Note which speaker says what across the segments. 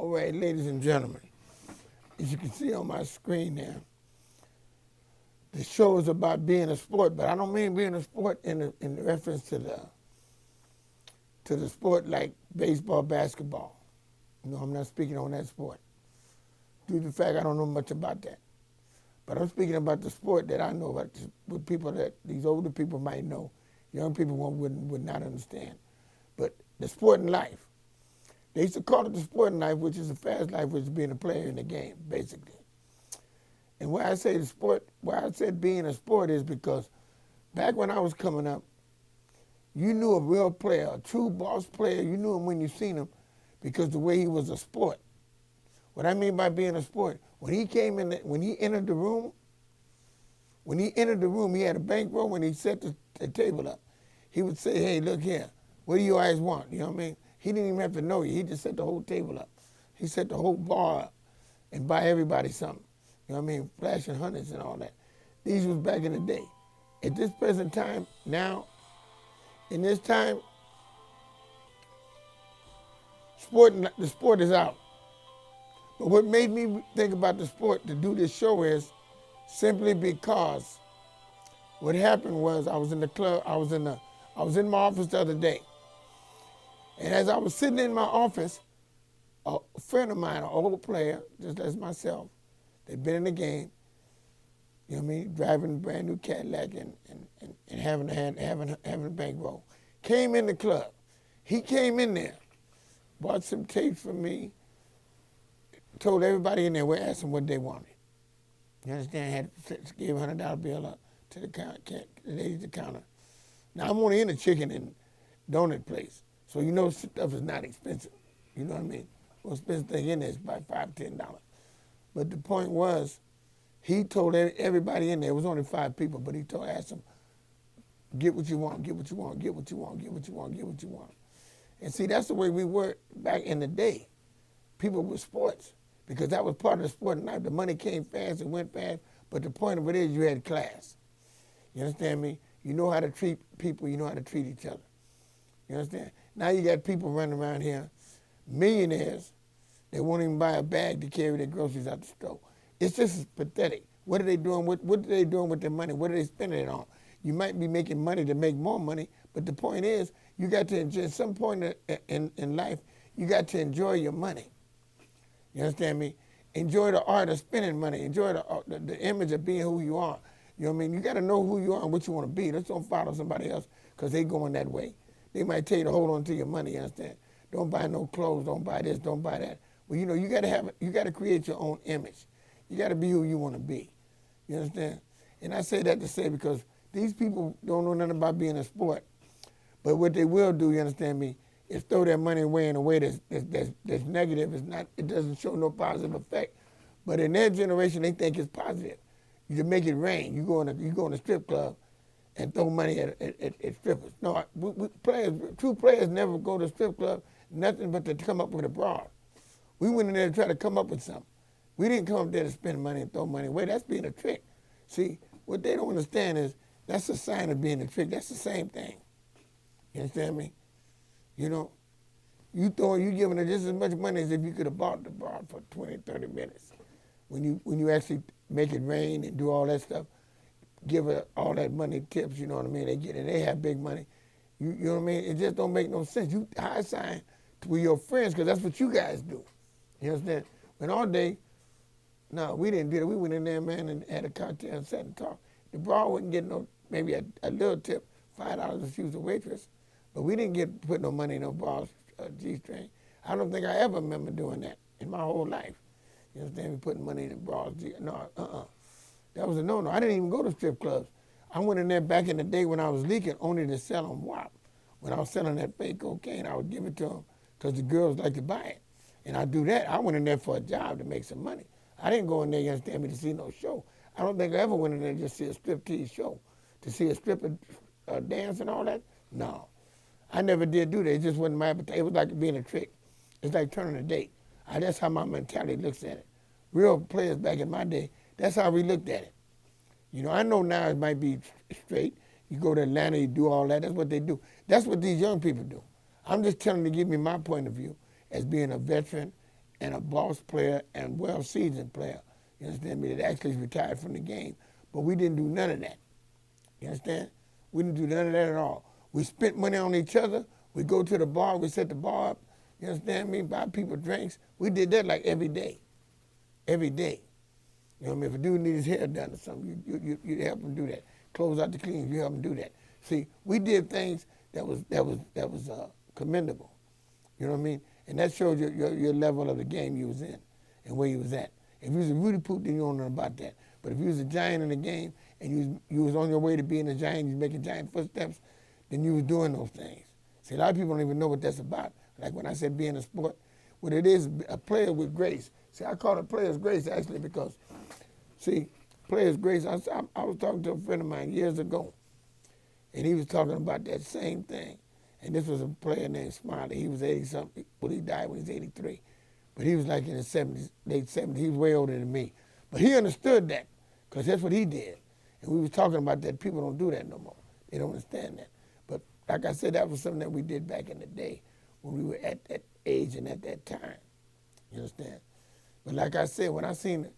Speaker 1: All right, ladies and gentlemen, as you can see on my screen now, the show is about being a sport, but I don't mean being a sport in reference to the sport like baseball, basketball. No, I'm not speaking on that sport. Due to the fact I don't know much about that. But I'm speaking about the sport that I know about, with people that these older people might know. Young people would not understand. But the sport in life. They used to call it the sport in life, which is the fast life, which is being a player in the game, basically. And why I say the sport, why I said being a sport is because back when I was coming up, you knew a real player, a true boss player. You knew him when you seen him because the way he was a sport. What I mean by being a sport, when he came in, when he entered the room, he had a bankroll when he set the table up. He would say, hey, look here, what do you guys want? You know what I mean? He didn't even have to know you. He just set the whole table up. He set the whole bar up and buy everybody something. You know what I mean? Flashing hundreds and all that. These was back in the day. At this present time, now, in this time, the sport is out. But what made me think about the sport to do this show is simply because what happened was I was in the club, I was in my office the other day. And as I was sitting in my office, a friend of mine, an old player, just as myself, they'd been in the game, you know what I mean, driving a brand new Cadillac and having a bankroll, came in the club. He came in there, bought some tapes from me, told everybody in there, we asked them what they wanted. You understand? Gave a $100 bill up to the lady at the counter. Now, I'm only in a chicken and donut place, so you know stuff is not expensive. You know what I mean? Most expensive thing in there is about $5, $10. But the point was, he told everybody in there, it was only 5 people, but he asked them, get what you want, get what you want, get what you want, get what you want, get what you want. And see, that's the way we were back in the day. People with sports, because that was part of the sport. Now the money came fast and went fast, but the point of it is you had class. You understand me? You know how to treat people, you know how to treat each other. You understand? Now you got people running around here, millionaires, they won't even buy a bag to carry their groceries out the store. It's just pathetic. What are they doing with their money? What are they spending it on? You might be making money to make more money, but the point is, you got to enjoy, at some point in life, you got to enjoy your money. You understand me? Enjoy the art of spending money. Enjoy the image of being who you are. You know what I mean? You got to know who you are and what you want to be. Just don't follow somebody else because they going that way. They might tell you to hold on to your money, you understand? Don't buy no clothes, don't buy this, don't buy that. Well, you know, you got to create your own image. You got to be who you want to be. You understand? And I say that to say because these people don't know nothing about being a sport. But what they will do, you understand me, is throw their money away in a way that's negative. It doesn't show no positive effect. But in their generation, they think it's positive. You can make it rain. You go in a strip club and throw money at strippers. No, true players never go to a strip club, nothing but to come up with a broad. We went in there to try to come up with something. We didn't come up there to spend money and throw money away. That's being a trick. See, what they don't understand is that's a sign of being a trick. That's the same thing. You understand me? You know, you giving her just as much money as if you could have bought the broad for 20, 30 minutes. When you actually make it rain and do all that stuff, give her all that money tips, you know what I mean? They have big money. You know what I mean? It just don't make no sense. You high sign with your friends because that's what you guys do. You understand? When all day, no, we didn't do it. We went in there, man, and had a cocktail and sat and talked. The broad wouldn't get maybe a little tip, $5 if she was a waitress. But we didn't put no money in no bras, G-string. I don't think I ever remember doing that in my whole life. You understand me? Putting money in the bras. No, That was a no-no. I didn't even go to strip clubs. I went in there back in the day when I was leaking only to sell them WAP. When I was selling that fake cocaine, I would give it to them because the girls like to buy it. And I do that. I went in there for a job to make some money. I didn't go in there, you understand me, to see no show. I don't think I ever went in there just to see a striptease show. To see a stripper dance and all that? No. I never did do that. It just wasn't my appetite. It was like being a trick. It's like turning a date. That's how my mentality looks at it. Real players back in my day, that's how we looked at it. You know, I know now it might be straight. You go to Atlanta, you do all that. That's what they do. That's what these young people do. I'm just telling you to give me my point of view as being a veteran and a boss player and well-seasoned player. You understand me? That actually retired from the game. But we didn't do none of that. You understand? We didn't do none of that at all. We spent money on each other. We go to the bar. We set the bar up. You understand me? Buy people drinks. We did that like every day. Every day. You know what I mean? If a dude needs his hair done or something, you help him do that. Close out the cleanings, you help him do that. See, we did things that was commendable. You know what I mean? And that shows your level of the game you was in and where you was at. If you was a Rudy Poot, then you don't know about that. But if you was a giant in the game and you was on your way to being a giant, you was making giant footsteps, then you was doing those things. See, a lot of people don't even know what that's about. Like when I said being a sport, what it is, a player with grace. See, I call it player's grace actually because, see, player's grace, I was talking to a friend of mine years ago, and he was talking about that same thing. And this was a player named Smiley. He was 80-something. Well, he died when he was 83. But he was like in his 70s, late 70s. He was way older than me. But he understood that because that's what he did. And we was talking about that. People don't do that no more. They don't understand that. But like I said, that was something that we did back in the day when we were at that age and at that time. You understand? But like I said, when I seen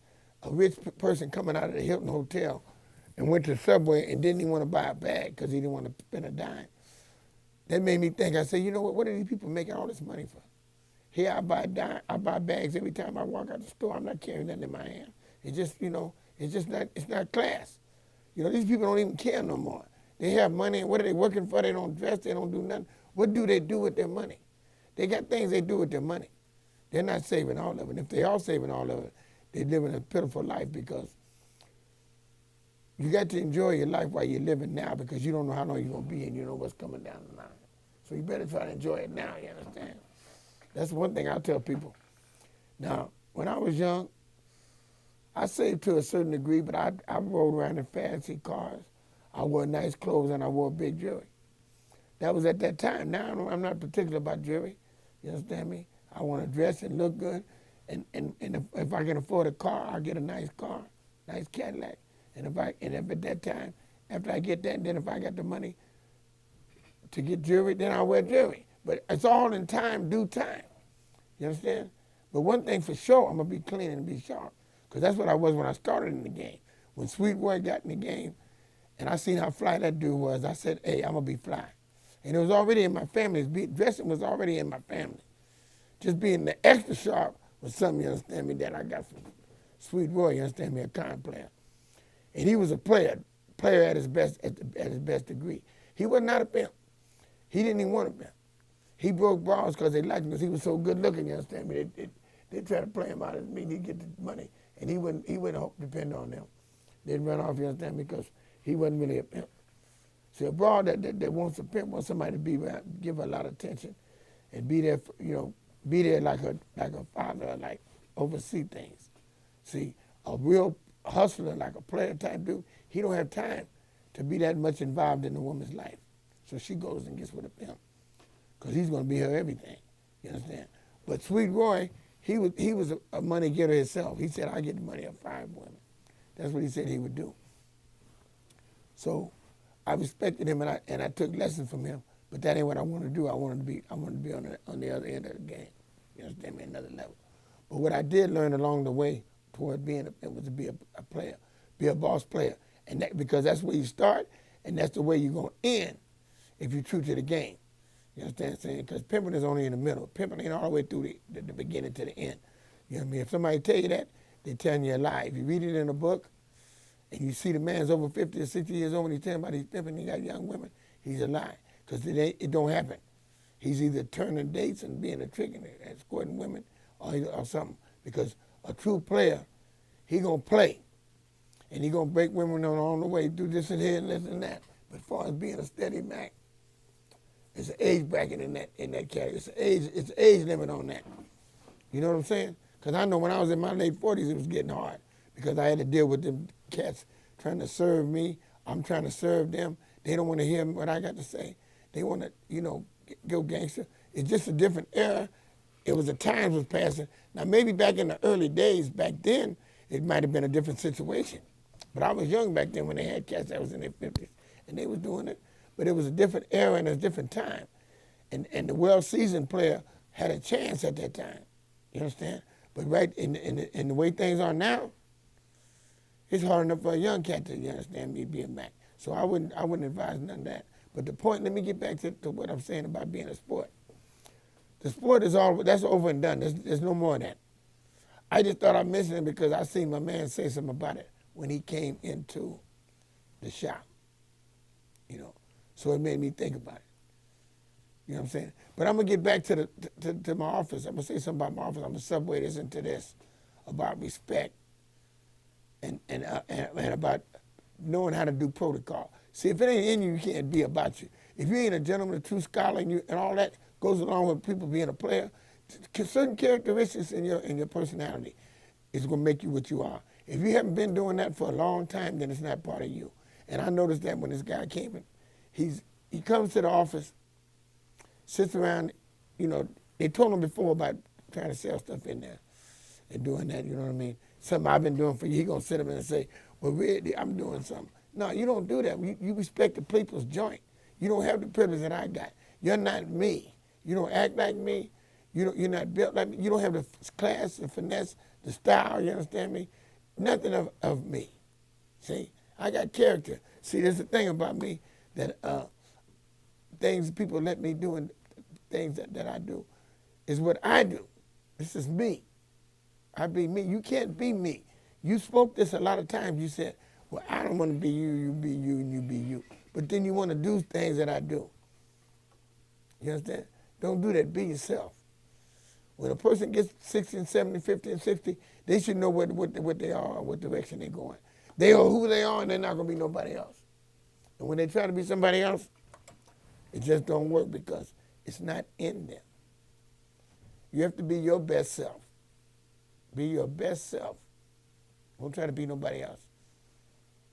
Speaker 1: a rich person coming out of the Hilton Hotel and went to the Subway and didn't even want to buy a bag because he didn't want to spend a dime, that made me think. I said, you know what are these people making all this money for? Here I buy bags every time I walk out the store. I'm not carrying nothing in my hand. It's just, it's not class. You know, these people don't even care no more. They have money, and what are they working for? They don't dress, they don't do nothing. What do they do with their money? They got things they do with their money. They're not saving all of it. And if they are saving all of it, they're living a pitiful life because you got to enjoy your life while you're living now because you don't know how long you're going to be and you know what's coming down the line. So you better try to enjoy it now, you understand? That's one thing I tell people. Now, when I was young, I saved to a certain degree, but I rode around in fancy cars. I wore nice clothes and I wore big jewelry. That was at that time. Now I'm not particular about jewelry. You understand me? I want to dress and look good. And if I can afford a car, I'll get a nice car, nice Cadillac. And if at that time, after I get that, then if I got the money to get jewelry, then I'll wear jewelry. But it's all in time, due time. You understand? But one thing for sure, I'm going to be clean and be sharp. Because that's what I was when I started in the game. When Sweet Roy got in the game, and I seen how fly that dude was, I said, hey, I'm going to be fly. And it was already in my family. Dressing was already in my family. Just being the extra sharp was something, you understand me, that I got from Sweet Roy, you understand me, a con player. And he was a player at his best, at his best degree. He was not a pimp. He didn't even want a pimp. He broke bras because they liked him because he was so good looking, you understand me. They try to play him out as me, he'd get the money. And he wouldn't depend on them. They'd run off, you understand me, because he wasn't really a pimp. See, a broad that wants a pimp wants somebody to be around, give her a lot of attention and be there, be there like a father, like oversee things. See, a real hustler, like a player type dude, he don't have time to be that much involved in a woman's life. So she goes and gets with a pimp because he's going to be her everything, you understand? But Sweet Roy, he was a money getter himself. He said, I get the money of 5 women. That's what he said he would do. So I respected him and I took lessons from him, but that ain't what I wanted to do. I wanted to be on the other end of the game. You understand me? Another level. But what I did learn along the way toward being was to be a player, be a boss player. And because that's where you start and that's the way you're going to end if you're true to the game. You understand what I'm saying? Because pimping is only in the middle. Pimping ain't all the way through the beginning to the end. You know what I mean? If somebody tell you that, they're telling you a lie. If you read it in a book and you see the man's over 50 or 60 years old and he's telling about he's pimping, he got young women, he's a lie. Because it don't happen. He's either turning dates and being a trick and escorting women or something. Because a true player, he going to play. And he going to break women on the way, do this and here and this and that. But as far as being a steady Mac, it's an age bracket in that category. It's an age limit on that. You know what I'm saying? Because I know when I was in my late 40s, it was getting hard because I had to deal with them cats trying to serve me. I'm trying to serve them. They don't want to hear what I got to say. They want to, go gangster. It's just a different era. It was the times was passing. Now, maybe back in the early days, back then, it might have been a different situation. But I was young back then when they had cats that was in their 50s, and they was doing it. But it was a different era and a different time. And the well-seasoned player had a chance at that time. You understand? But right in the way things are now, it's hard enough for a young cat to, you understand me, be a Mac. So I wouldn't advise none of that. But the point, let me get back to what I'm saying about being a sport. The sport is all, that's over and done. There's no more of that. I just thought I'd mention it because I seen my man say something about it when he came into the shop, you know. So it made me think about it. You know what I'm saying? But I'm going to get back to my office. I'm going to say something about my office. I'm going to segue this into this about respect and about knowing how to do protocol. See, if it ain't in you, you can't be about you. If you ain't a gentleman, a true scholar, and all that goes along with people being a player, certain characteristics in your personality is going to make you what you are. If you haven't been doing that for a long time, then it's not part of you. And I noticed that when this guy came in, he comes to the office, sits around, you know, they told him before about trying to sell stuff in there and doing that, you know what I mean? Something I've been doing for you, he going to sit up and say, well, really, I'm doing something. No, you don't do that. You respect the people's joint. You don't have the privilege that I got. You're not me. You don't act like me. You're not built like me. You don't have the class, the finesse, the style, you understand me? Nothing of me. See, I got character. See, there's a thing about me that things people let me do and things that I do is what I do. This is me. I be me. You can't be me. You spoke this a lot of times. You said, well, I don't want to be you, you be you, and you be you. But then you want to do things that I do. You understand? Don't do that. Be yourself. When a person gets 60 and 70, 50 and 60, they should know what they are, what direction they're going. They are who they are, and they're not going to be nobody else. And when they try to be somebody else, it just don't work because it's not in them. You have to be your best self. Be your best self. Don't try to be nobody else.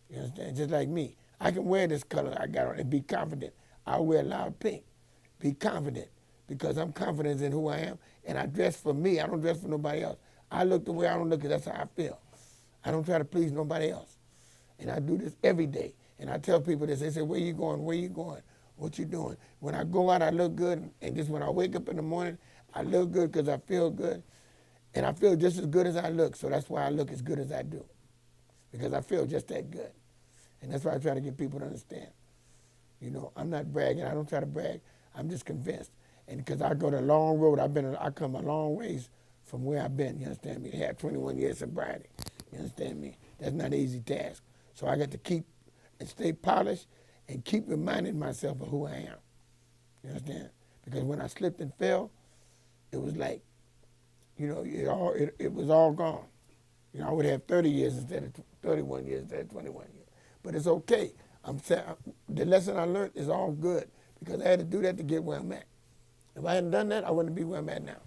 Speaker 1: You understand? Just like me. I can wear this color I got on and be confident. I'll wear loud pink. Be confident because I'm confident in who I am and I dress for me. I don't dress for nobody else. I look the way I don't look because that's how I feel. I don't try to please nobody else. And I do this every day. And I tell people this. They say, where you going? Where you going? What you doing? When I go out, I look good. And just when I wake up in the morning, I look good because I feel good. And I feel just as good as I look. So that's why I look as good as I do. Because I feel just that good. And that's why I try to get people to understand. You know, I'm not bragging. I don't try to brag. I'm just convinced. And because I go the long road, I come a long ways from where I've been. You understand me? I had 21 years sobriety. You understand me? That's not an easy task. So I got to keep and stay polished and keep reminding myself of who I am. You understand? Because when I slipped and fell, it was like, you know, it was all gone. You know, I would have 30 years instead of 31 years instead of 21 years. But it's okay. The lesson I learned is all good because I had to do that to get where I'm at. If I hadn't done that, I wouldn't be where I'm at now.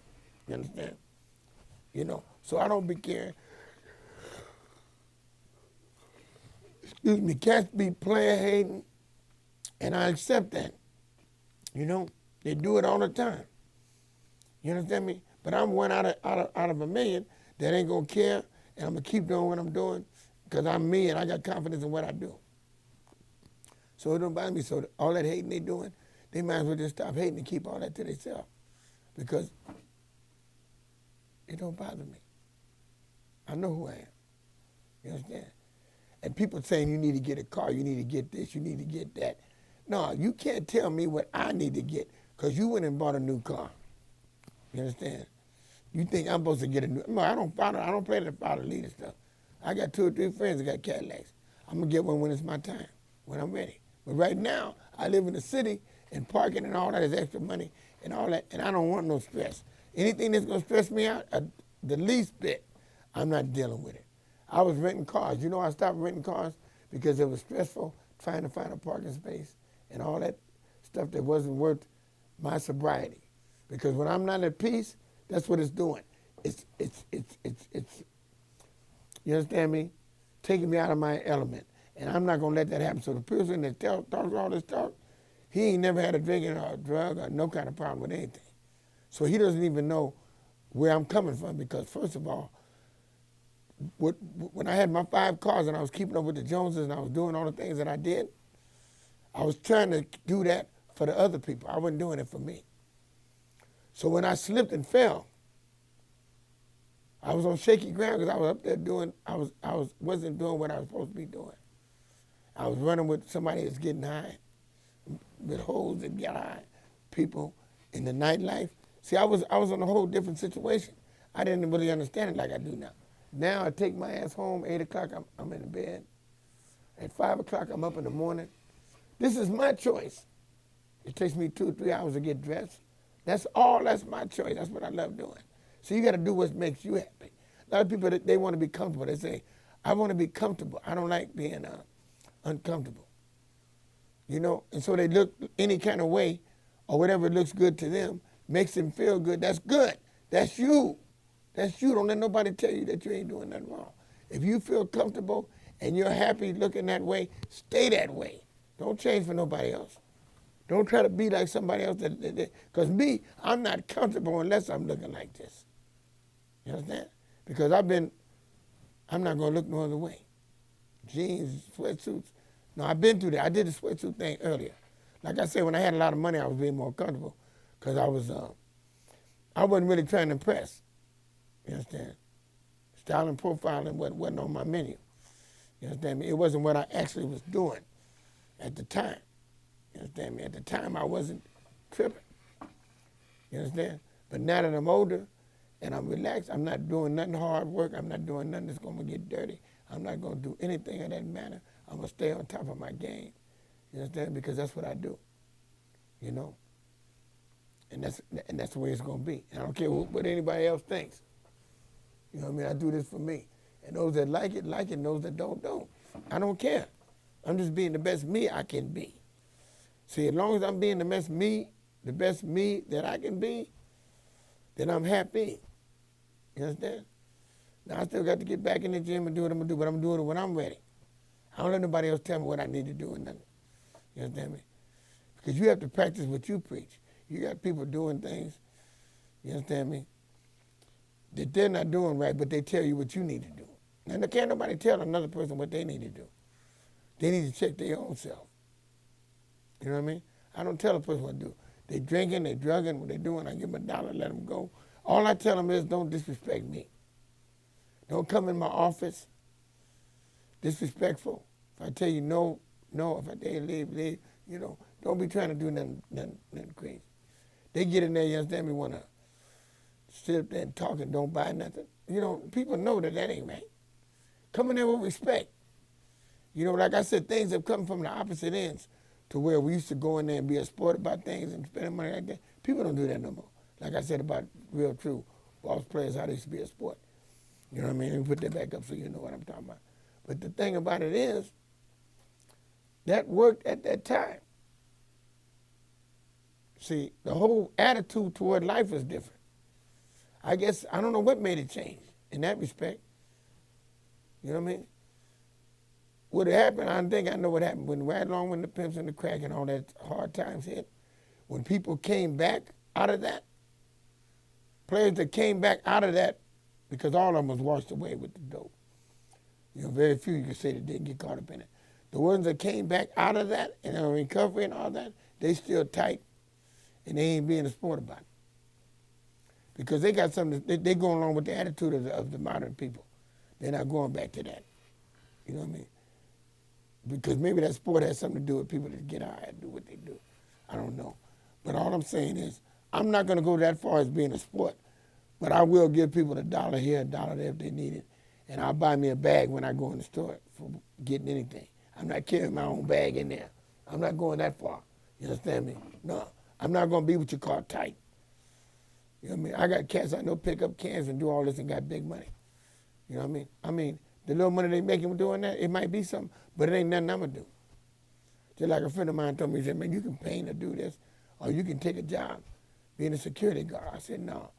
Speaker 1: You understand? You know, so I don't be caring. Excuse me, cats be player hating, and I accept that. You know, they do it all the time. You understand me? But I'm one out of a million that ain't gonna care, and I'm gonna keep doing what I'm doing because I'm me and I got confidence in what I do. So it don't bother me. So all that hating they doing, they might as well just stop hating and keep all that to themselves because it don't bother me. I know who I am. You understand? And people saying you need to get a car, you need to get this, you need to get that. No, you can't tell me what I need to get because you went and bought a new car. You understand? You think I'm supposed to get a new? No, I don't play the follow leader stuff. I got 2 or 3 friends that got Cadillacs. I'm gonna get one when it's my time, when I'm ready. But right now, I live in the city and parking and all that is extra money and all that, and I don't want no stress. Anything that's gonna stress me out, the least bit, I'm not dealing with it. I was renting cars. You know, I stopped renting cars because it was stressful trying to find a parking space and all that stuff that wasn't worth my sobriety. Because when I'm not at peace, that's what it's doing. It's you understand me? Taking me out of my element. And I'm not going to let that happen. So the person that talks all this talk, he ain't never had a drink or a drug or no kind of problem with anything. So he doesn't even know where I'm coming from because, first of all, when I had my 5 cars and I was keeping up with the Joneses and I was doing all the things that I did, I was trying to do that for the other people. I wasn't doing it for me. So when I slipped and fell, I was on shaky ground because I was up there doing, wasn't doing what I was supposed to be doing. I was running with somebody that's getting high, with hoes that get high, people in the nightlife. See, I was in a whole different situation. I didn't really understand it like I do now. Now I take my ass home, 8 o'clock, I'm in the bed. At 5 o'clock, I'm up in the morning. This is my choice. It takes me 2 or 3 hours to get dressed. That's my choice. That's what I love doing. So you got to do what makes you happy. A lot of people, they want to be comfortable. They say, I want to be comfortable. I don't like being uncomfortable. You know, and so they look any kind of way or whatever looks good to them, makes them feel good. That's good. That's you. That's you. Don't let nobody tell you that you ain't doing nothing wrong. If you feel comfortable and you're happy looking that way, stay that way. Don't change for nobody else. Don't try to be like somebody else. Because me, I'm not comfortable unless I'm looking like this. You understand? Because I'm not going to look no other way. Jeans, sweatsuits. No, I've been through that. I did the sweatsuit thing earlier. Like I said, when I had a lot of money, I was being more comfortable because I wasn't really trying to impress. You understand? Style and profiling wasn't on my menu. You understand me? It wasn't what I actually was doing at the time. You understand me? At the time, I wasn't tripping. You understand? But now that I'm older and I'm relaxed, I'm not doing nothing hard work. I'm not doing nothing that's going to get dirty. I'm not going to do anything of that matter. I'm going to stay on top of my game. You understand? Because that's what I do. You know? And that's the way it's going to be. And I don't care what anybody else thinks. You know what I mean? I do this for me. And those that like it, and those that don't. I don't care. I'm just being the best me I can be. See, as long as I'm being the best me that I can be, then I'm happy. You understand? Now, I still got to get back in the gym and do what I'm going to do, but I'm doing it when I'm ready. I don't let nobody else tell me what I need to do and nothing. You understand me? Because you have to practice what you preach. You got people doing things, you understand me, that they're not doing right, but they tell you what you need to do. Now, can't nobody tell another person what they need to do. They need to check their own self. You know what I mean? I don't tell a person what to do. They drinking, they drugging, what they doing, I give them $1, let them go. All I tell them is don't disrespect me. Don't come in my office disrespectful. If I tell you no, no. If I tell you leave, you know. Don't be trying to do nothing crazy. They get in there, you understand me, want to sit up there and talk and don't buy nothing. You know, people know that ain't right. Come in there with respect. You know, like I said, things have come from the opposite ends to where we used to go in there and be a sport about things and spending money like that. People don't do that no more. Like I said about real true boss players, how they used to be a sport. You know what I mean? Let me put that back up so you know what I'm talking about. But the thing about it is, that worked at that time. See, the whole attitude toward life was different. I guess, I don't know what made it change in that respect. You know what I mean? What happened, I think I know what happened. Right along when the pimps and the crack and all that hard times hit, when people came back out of that, players that came back out of that, because all of them was washed away with the dope. You know, very few you can say that didn't get caught up in it. The ones that came back out of that and are in recovery and all that, they still tight and they ain't being a sport about it. Because they got something, they go along with the attitude of the modern people. They're not going back to that. You know what I mean? Because maybe that sport has something to do with people that get high and do what they do. I don't know. But all I'm saying is, I'm not going to go that far as being a sport, but I will give people $1 here, $1 there if they need it. And I'll buy me a bag when I go in the store for getting anything. I'm not carrying my own bag in there. I'm not going that far. You understand me? No. I'm not going to be what you call tight. You know what I mean? I got cats I know pick up cans and do all this and got big money. You know what I mean? I mean, the little money they making doing that, it might be something, but it ain't nothing I'm going to do. Just like a friend of mine told me, he said, man, you can paint or do this, or you can take a job being a security guard. I said, no.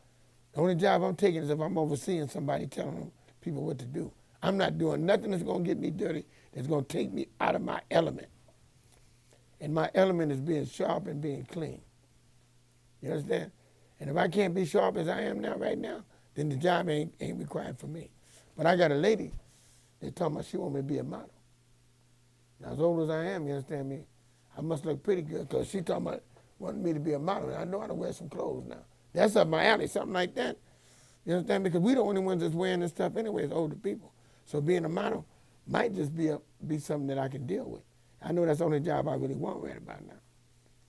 Speaker 1: The only job I'm taking is if I'm overseeing somebody telling them people what to do. I'm not doing nothing that's going to get me dirty, that's going to take me out of my element. And my element is being sharp and being clean. You understand? And if I can't be sharp as I am now, right now, then the job ain't required for me. But I got a lady that told me she want me to be a model. Now, as old as I am, you understand me, I must look pretty good because she wanted me to be a model. And I know how to wear some clothes now. That's up my alley, something like that. You understand? Because we the only ones that's wearing this stuff anyway as older people. So being a model might just be something that I can deal with. I know that's the only job I really want right about now.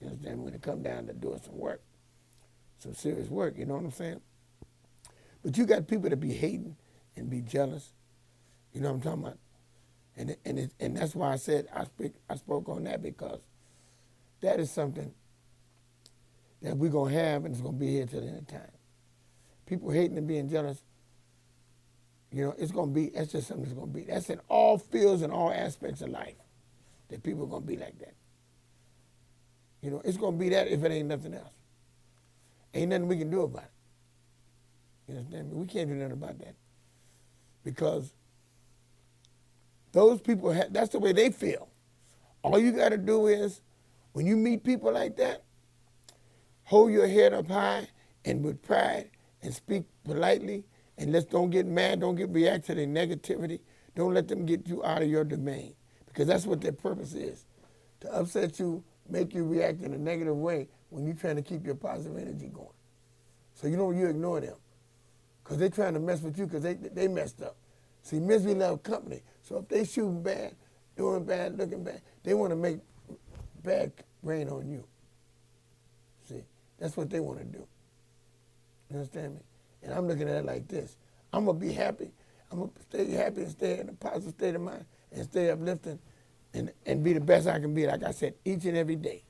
Speaker 1: You understand? When it come down to doing some work, some serious work, you know what I'm saying? But you got people that be hating and be jealous. You know what I'm talking about? And that's why I said I spoke on that, because that is something that we're going to have, and it's going to be here till the end of time. People hating and being jealous, you know, that's just something that's going to be. That's in all fields and all aspects of life, that people are going to be like that. You know, it's going to be that if it ain't nothing else. Ain't nothing we can do about it. You understand me? We can't do nothing about that. Because those people, that's the way they feel. All you got to do is, when you meet people like that, hold your head up high and with pride and speak politely, and don't get mad, don't react to their negativity. Don't let them get you out of your domain, because that's what their purpose is, to upset you, make you react in a negative way when you're trying to keep your positive energy going. So you ignore them, because they're trying to mess with you because they messed up. See, misery loves company. So if they shooting bad, doing bad, looking bad, they want to make bad rain on you. See, that's what they want to do. You understand me? And I'm looking at it like this. I'm going to be happy. I'm going to stay happy and stay in a positive state of mind and stay uplifting and be the best I can be, like I said, each and every day.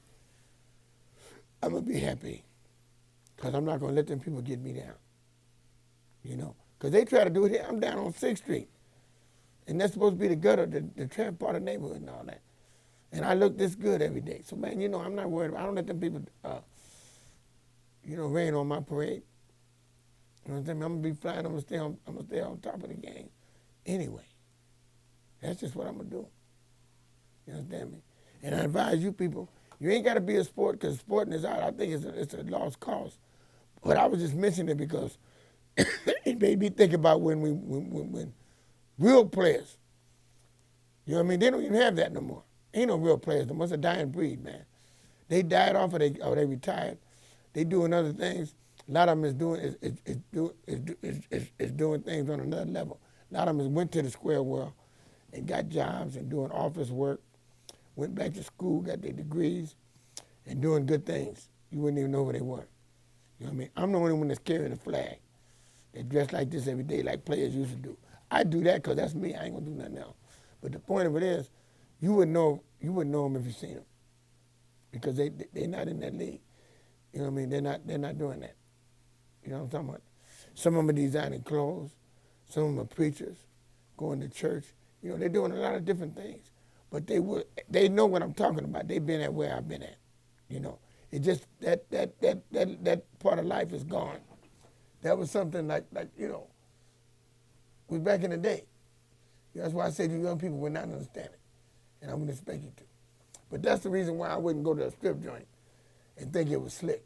Speaker 1: I'm going to be happy, because I'm not going to let them people get me down. You know? Because they try to do it here. I'm down on 6th Street. And that's supposed to be the gutter, the trap part of the neighborhood and all that. And I look this good every day. So, man, you know, I'm not worried about it. I don't let them people, rain on my parade. You know what I'm saying? I'm going to be flying. I'm going to stay on top of the game anyway. That's just what I'm going to do. You understand me? And I advise you people, you ain't got to be a sport, because sporting is out. I think it's a lost cause. But I was just mentioning it because it made me think about when real players, you know what I mean? They don't even have that no more. Ain't no real players no more. It's a dying breed, man. They died off, or they retired. They doing other things. A lot of them is doing things on another level. A lot of them went to the square world and got jobs and doing office work, went back to school, got their degrees, and doing good things. You wouldn't even know who they were. You know what I mean? I'm the only one that's carrying the flag. They dress like this every day, like players used to do. I do that because that's me. I ain't gonna do nothing else. But the point of it is, you wouldn't know them if you seen them, because they're not in that league. You know what I mean? They're not doing that. You know what I'm talking about? Some of them are designing clothes. Some of them are preachers, going to church. You know, they're doing a lot of different things. But they know what I'm talking about. They've been at where I've been at. You know, it just that part of life is gone. That was something like was back in the day. That's why I say to young people, we're not understanding, and I'm going to expect you to. But that's the reason why I wouldn't go to a strip joint and think it was slick.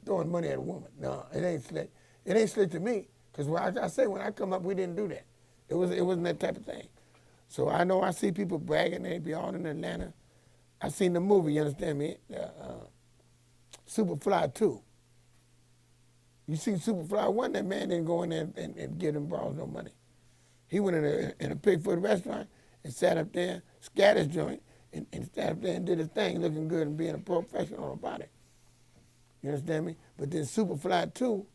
Speaker 1: Throwing money at a woman. No, it ain't slick. It ain't slick to me, because like I say, when I come up, we didn't do that. It wasn't that type of thing. So I know I see people bragging, they be all in Atlanta. I seen the movie, you understand me? Superfly 2. You see Superfly 1, that man didn't go in there and give them bras no money. He went in a Pigfoot restaurant and sat up there, scattered joint, and sat up there and did his thing, looking good and being a professional about it. You understand me? But then Superfly 2,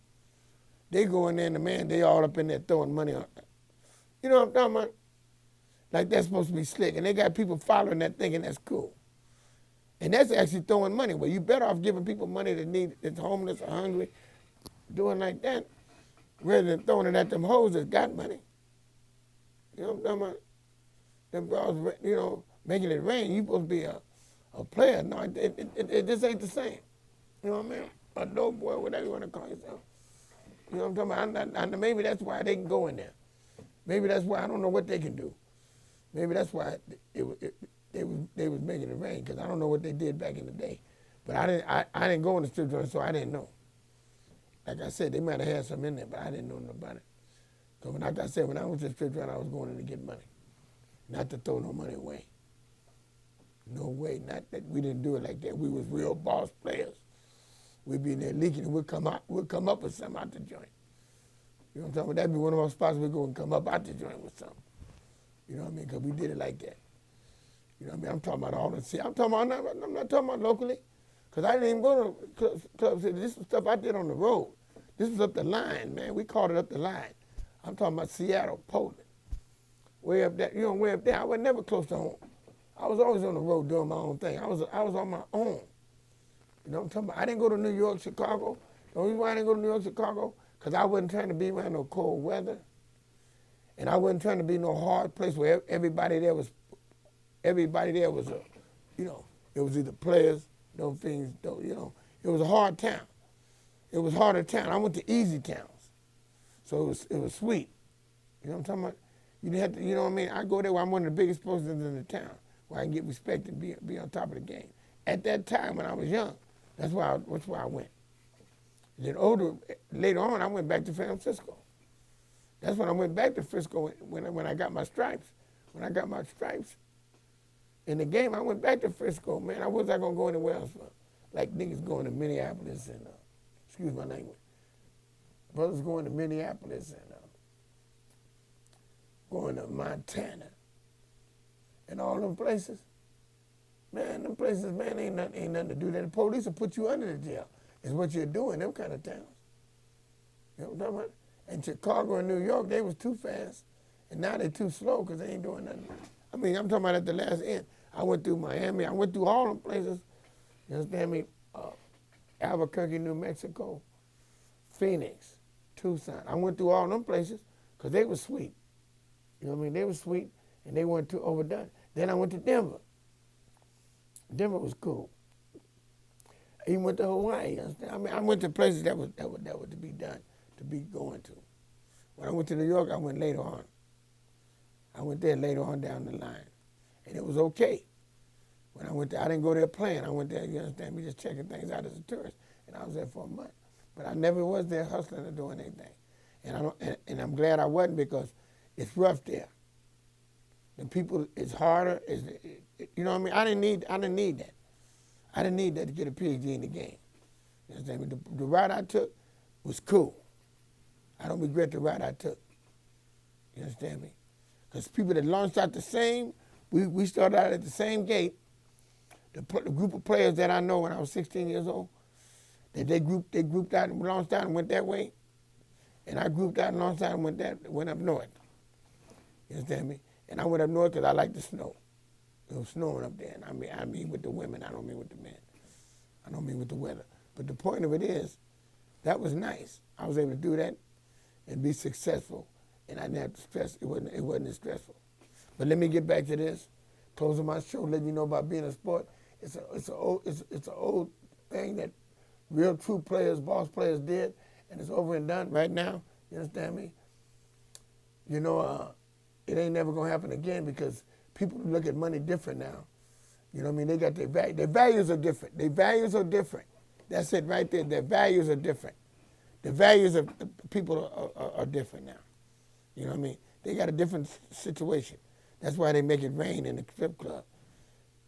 Speaker 1: they go in there and they all up in there throwing money on. You know what I'm talking about? Like that's supposed to be slick. And they got people following that thinking that's cool. And that's actually throwing money. Well, you better off giving people money that's homeless or hungry, doing like that, rather than throwing it at them hoes that got money. You know what I'm talking about? Them bros, you know, making it rain. You supposed to be a player. No, it just ain't the same. You know what I mean? A dope boy, whatever you want to call yourself. You know what I'm talking about? Maybe that's why they can go in there. Maybe that's why I don't know what they can do. Maybe that's why they was making it rain, because I don't know what they did back in the day. But I didn't go in the strip joint, so I didn't know. Like I said, they might have had some in there, but I didn't know nothing about it. Because like I said, when I was in the strip joint, I was going in to get money, not to throw no money away. No way, not that we didn't do it like that. We was real boss players. we'd be in there leaking, and we'd come up with something out the joint. You know what I'm talking about? That'd be one of our spots we'd go and come up out the joint with something. You know what I mean? Because we did it like that. You know what I mean? I'm talking about all the city. I'm not talking about locally, because I didn't even go to club city. This was stuff I did on the road. This was up the line, man. We called it up the line. I'm talking about Seattle, Portland. Way up there, way up there. I was never close to home. I was always on the road doing my own thing. I was on my own. You know what I'm talking about? I didn't go to New York, Chicago. The only reason why I didn't go to New York, Chicago, because I wasn't trying to be around no cold weather. And I wasn't trying to be no hard place where everybody there was it was either players, those things, it was a hard town. It was harder town. I went to easy towns. So it was sweet. You know what I'm talking about? You didn't have to, you know what I mean? I go there where I'm one of the biggest posters in the town, where I can get respect and be on top of the game. At that time when I was young, that's why I went. Then later on, I went back to San Francisco. That's when I went back to Frisco when I got my stripes. When I got my stripes in the game, I went back to Frisco, man. I wasn't going to go anywhere else. Like niggas going to Minneapolis and, excuse my language, brothers going to Minneapolis and going to Montana and all them places. Man, them places, man, ain't nothing to do. That the police will put you under the jail. Is what you're doing, them kind of towns. You know what I'm talking about? And Chicago and New York, they was too fast. And now they too slow because they ain't doing nothing. I mean, I'm talking about at the last end. I went through Miami. I went through all them places. You understand me? Albuquerque, New Mexico, Phoenix, Tucson. I went through all them places because they were sweet. You know what I mean? They were sweet and they weren't too overdone. Then I went to Denver. Denver was cool. I even went to Hawaii. You understand? I mean, I went to places that were to be done, to be going to. When I went to New York, I went later on. I went there later on down the line. And it was okay. When I went there, I didn't go there playing. I went there, you understand me, just checking things out as a tourist. And I was there for a month. But I never was there hustling or doing anything. And I'm glad I wasn't, because it's rough there. The people, it's harder. You know what I mean? I didn't need that. I didn't need that to get a PhD in the game. You understand me? The route I took was cool. I don't regret the route I took. You understand me? Because people that launched out the same, we started out at the same gate. The group of players that I know when I was 16 years old, that they grouped out and launched out and went that way. And I grouped out and launched out and went up north. You understand me? And I went up north because I like the snow. It was snowing up there. And I mean with the women, I don't mean with the men. I don't mean with the weather. But the point of it is, that was nice. I was able to do that and be successful. And I didn't have to stress. It wasn't as stressful. But let me get back to this. Closing my show, letting you know about being a sport. It's an old thing that real true players, boss players did, and it's over and done right now. You understand me? You know, it ain't never gonna happen again, because people look at money different now. You know what I mean? They got their value. Their values are different. Their values are different. That's it right there. Their values are different. The values of people are different now. You know what I mean? They got a different situation. That's why they make it rain in the strip club.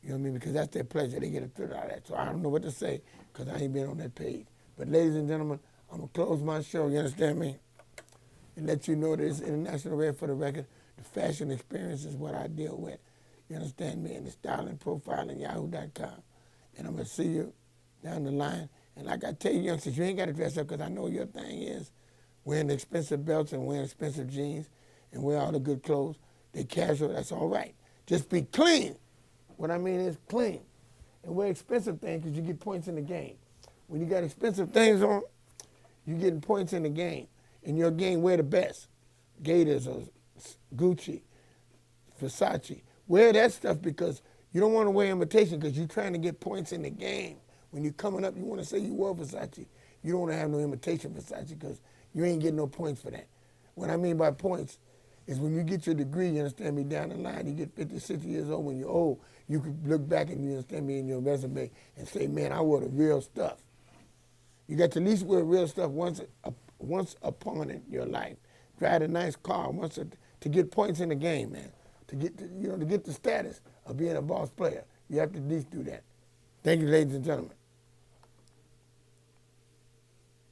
Speaker 1: You know what I mean? Because that's their pleasure. They get a thrill out of that. So I don't know what to say, because I ain't been on that page. But ladies and gentlemen, I'm going to close my show, you understand me? And let you know that it's International Red for the record. The fashion experience is what I deal with. You understand me? And the styling profiling, yahoo.com. And I'm going to see you down the line. And like I tell you, youngsters, you ain't got to dress up, because I know your thing is wearing expensive belts and wearing expensive jeans and wear all the good clothes. They casual, that's all right. Just be clean. What I mean is clean. And wear expensive things, because you get points in the game. When you got expensive things on, you're getting points in the game. In your game, wear the best. Gators or Gucci, Versace. Wear that stuff, because you don't want to wear imitation, because you're trying to get points in the game. When you're coming up, you want to say you wore Versace. You don't want to have no imitation Versace, because you ain't getting no points for that. What I mean by points is when you get your degree, you understand me, down the line, you get 50, 60 years old, when you're old, you can look back and, you understand me, in your resume and say, man, I wore the real stuff. You got to at least wear real stuff once upon in your life. Drive a nice car once to get points in the game, man. To get the status of being a boss player, you have to at least do that. Thank you, ladies and gentlemen.